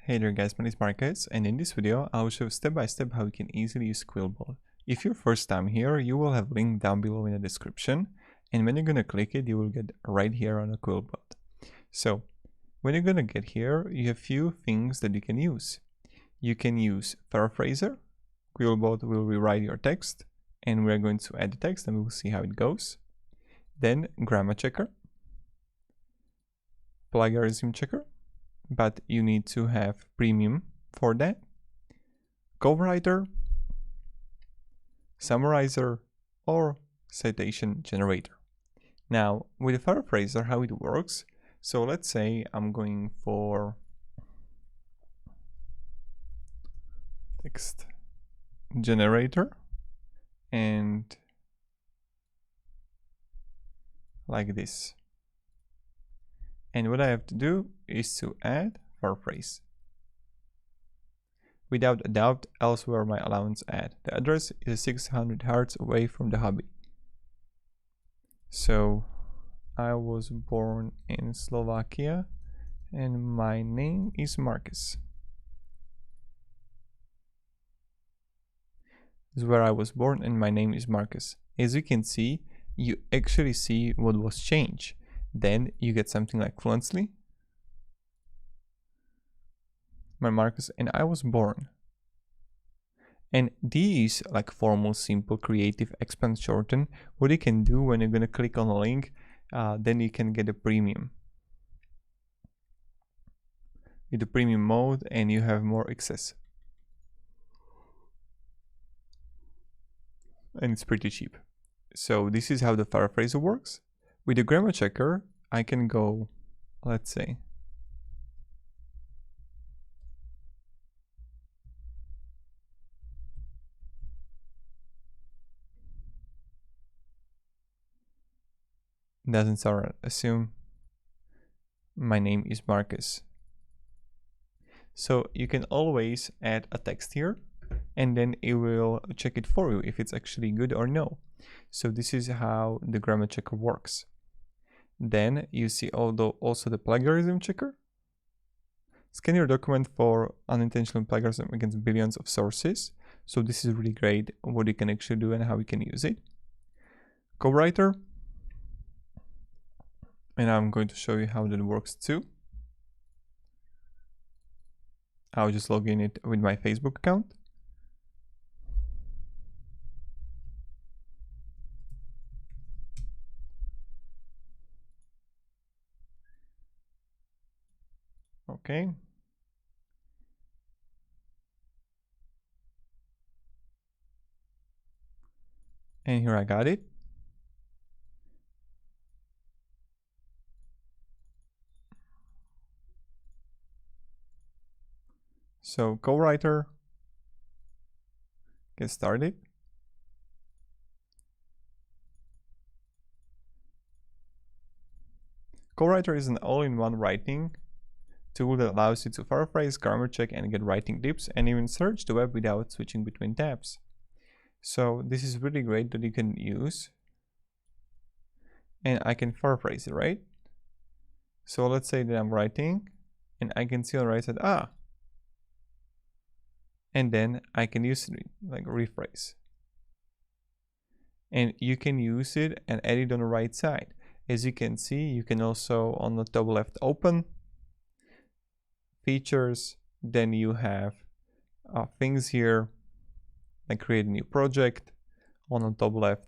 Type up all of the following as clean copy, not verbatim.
Hey there guys, my name is Marcus, and in this video I will show step by step how you can easily use Quillbot. If you're first time here, you will have link down below in the description, and when you're gonna click it, you will get right here on a Quillbot. So when you're gonna get here, you have few things that you can use. You can use paraphraser. Quillbot will rewrite your text, and we're going to add the text and we'll see how it goes. Then grammar checker, plagiarism checker, but you need to have premium for that. Co-writer, summarizer, or citation generator. Now with the paraphraser, how it works, so let's say I'm going for text generator and like this. And what I have to do is to add paraphrase. Without a doubt, elsewhere my allowance add. The address is 600 hertz away from the hobby. So I was born in Slovakia and my name is Marcus. This is where I was born and my name is Marcus. As you can see, you actually see what was changed. Then you get something like fluently. My Marcus and I was born. And these like formal, simple, creative, expand, shorten, what you can do when you're gonna click on a link, then you can get a premium. With the premium mode and you have more access. And it's pretty cheap. So this is how the paraphraser works. With the grammar checker, I can go, let's say, doesn't sound, assume my name is Marcus. So you can always add a text here and then it will check it for you if it's actually good or no. So this is how the grammar checker works. Then you see also the plagiarism checker. Scan your document for unintentional plagiarism against billions of sources. So this is really great what you can actually do and how you can use it. Co-writer. And I'm going to show you how that works too. I'll just log in it with my Facebook account. Okay. And here I got it. So co-writer, get started. Co-writer is an all-in-one writing tool that allows you to paraphrase, grammar check, and get writing tips, and even search the web without switching between tabs. So this is really great that you can use. And I can paraphrase it, right? So let's say that I'm writing, and I can see on the right side, and then I can use it like rephrase. And you can use it and edit on the right side. As you can see, you can also on the top left open features, then you have things here like create a new project on the top left.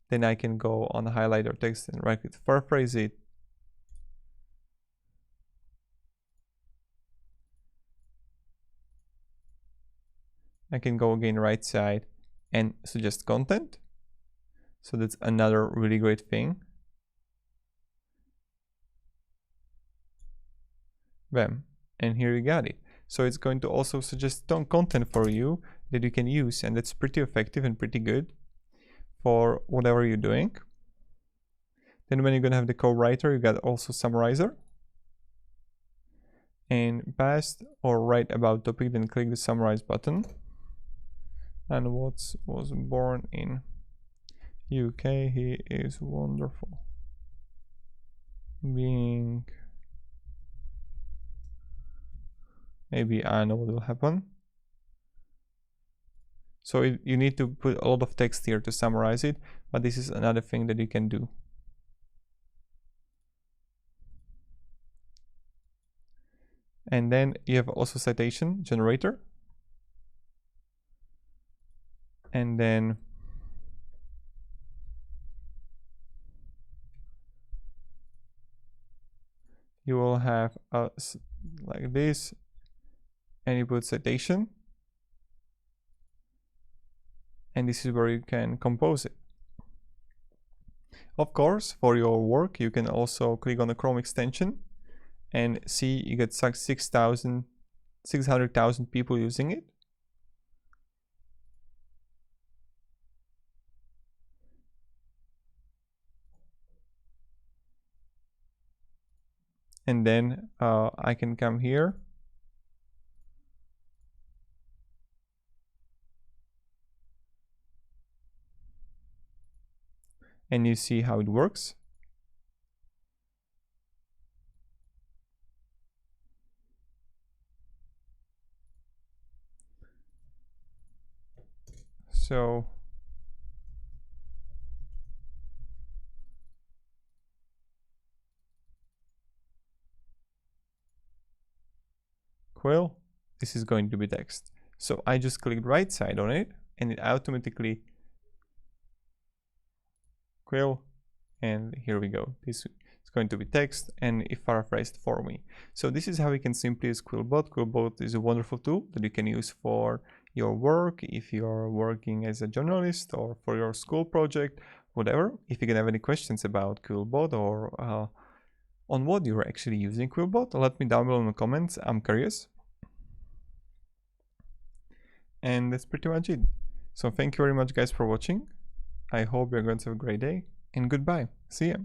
Then I can go on highlight or text and right click to paraphrase it. I can go again right side and suggest content. So that's another really great thing. Bam. And here you got it. So it's going to also suggest content for you that you can use, and that's pretty effective and pretty good for whatever you're doing. Then when you're gonna have the co-writer, you got also summarizer. And past or write about topic, then click the summarize button. And was born in UK, he is wonderful. Being maybe I know what will happen. So you need to put a lot of text here to summarize it, but this is another thing that you can do. And then you have also citation generator. And then you will have like this, and you put citation. And this is where you can compose it. Of course, for your work, you can also click on the Chrome extension and see you get 600,000 people using it. And then I can come here and you see how it works. So Quill, this is going to be text. So I just clicked right side on it and it automatically Quill, and here we go. This is going to be text and it paraphrased for me. So this is how we can simply use Quillbot. Quillbot is a wonderful tool that you can use for your work, if you're working as a journalist or for your school project, whatever. If you can have any questions about Quillbot or on what you're actually using Quillbot, let me down below in the comments. I'm curious. And that's pretty much it. So thank you very much guys for watching. I hope you're going to have a great day and goodbye. See ya.